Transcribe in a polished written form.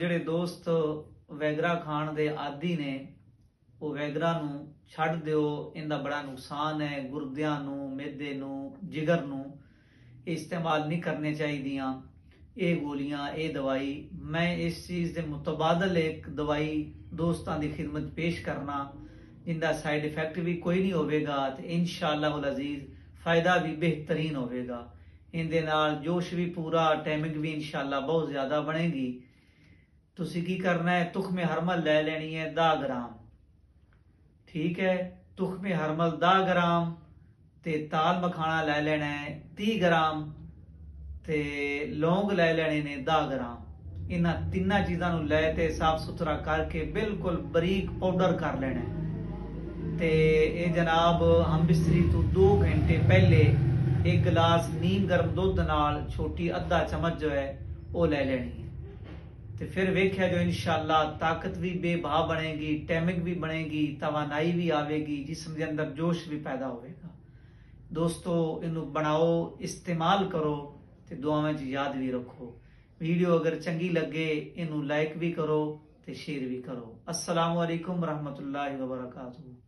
ਜਿਹੜੇ ਦੋਸਤ ਵੈਗਰਾ ਖਾਣ ਦੇ ਆਦੀ ਨੇ ਉਹ ਵੈਗਰਾ ਨੂੰ ਛੱਡ ਦਿਓ। ਇਹਦਾ ਬੜਾ ਨੁਕਸਾਨ ਹੈ ਗੁਰਦਿਆਂ ਨੂੰ, ਮਿਹਦੇ ਨੂੰ, ਜਿਗਰ ਨੂੰ। ਇਸਤੇਮਾਲ ਨਹੀਂ ਕਰਨੇ ਚਾਹੀਦੀਆਂ ਇਹ ਗੋਲੀਆਂ, ਇਹ ਦਵਾਈ। ਮੈਂ ਇਸ ਚੀਜ਼ ਦੇ ਮੁਤਬਾਦਲ ਇੱਕ ਦਵਾਈ ਦੋਸਤਾਂ ਦੀ ਖਿਦਮਤ ਪੇਸ਼ ਕਰਨਾ ਜਿੰਦਾ ਸਾਈਡ ਇਫੈਕਟ ਵੀ ਕੋਈ ਨਹੀਂ ਹੋਵੇਗਾ ਤੇ ਇਨਸ਼ਾਅੱਲਾਹ ਉਲ ਅਜ਼ੀਜ਼ ਫਾਇਦਾ ਵੀ ਬਿਹਤਰੀਨ ਹੋਵੇਗਾ। ਇਹਦੇ ਨਾਲ ਜੋਸ਼ ਵੀ ਪੂਰਾ, ਟਾਈਮਿੰਗ ਵੀ ਇਨਸ਼ਾਅੱਲਾਹ ਬਹੁਤ ਜ਼ਿਆਦਾ ਬਣੇਗੀ। ਤੁਸੀਂ ਕੀ ਕਰਨਾ ਹੈ, ਤੁਖਮੇ ਹਰਮਲ ਲੈ ਲੈਣੀ ਹੈ 10 ਗ੍ਰਾਮ, ਠੀਕ ਹੈ। ਤੁਖਮੇ ਹਰਮਲ 10 ਗ੍ਰਾਮ ਤੇ ਤਾਲ ਮਖਾਣਾ ਲੈ ਲੈਣਾ ਹੈ 30 ਗ੍ਰਾਮ ਤੇ ਲੌਂਗ ਲੈ ਲੈਣੇ ਨੇ 10 ਗ੍ਰਾਮ। ਇਹਨਾਂ ਤਿੰਨਾਂ ਚੀਜ਼ਾਂ ਨੂੰ ਲੈ ਤੇ ਸਾਫ ਸੁਥਰਾ ਕਰਕੇ ਬਿਲਕੁਲ ਬਰੀਕ ਪਾਊਡਰ ਕਰ ਲੈਣਾ ਹੈ ਤੇ ਇਹ ਜਨਾਬ ਹਮਬਿਸਤਰੀ ਤੋਂ 2 ਘੰਟੇ ਪਹਿਲੇ एक गिलास नीम गर्म दुध नाल छोटी अद्धा चम्मच जो है वो ले लेनी है। तो फिर वेख्या जो इंशाअल्लाह ताकत भी बेबहा बनेगी, टैमिक भी बनेगी, तवानाई भी आवेगी, जिस्म के अंदर जोश भी पैदा होगा। दोस्तों इनू बनाओ, इस्तेमाल करो तो दुआवां च याद भी रखो। वीडियो अगर चंगी लगे इनू लाइक भी करो तो शेयर भी करो। अस्सलामु अलैकुम रहमतुल्लाहि व बरकातुहू।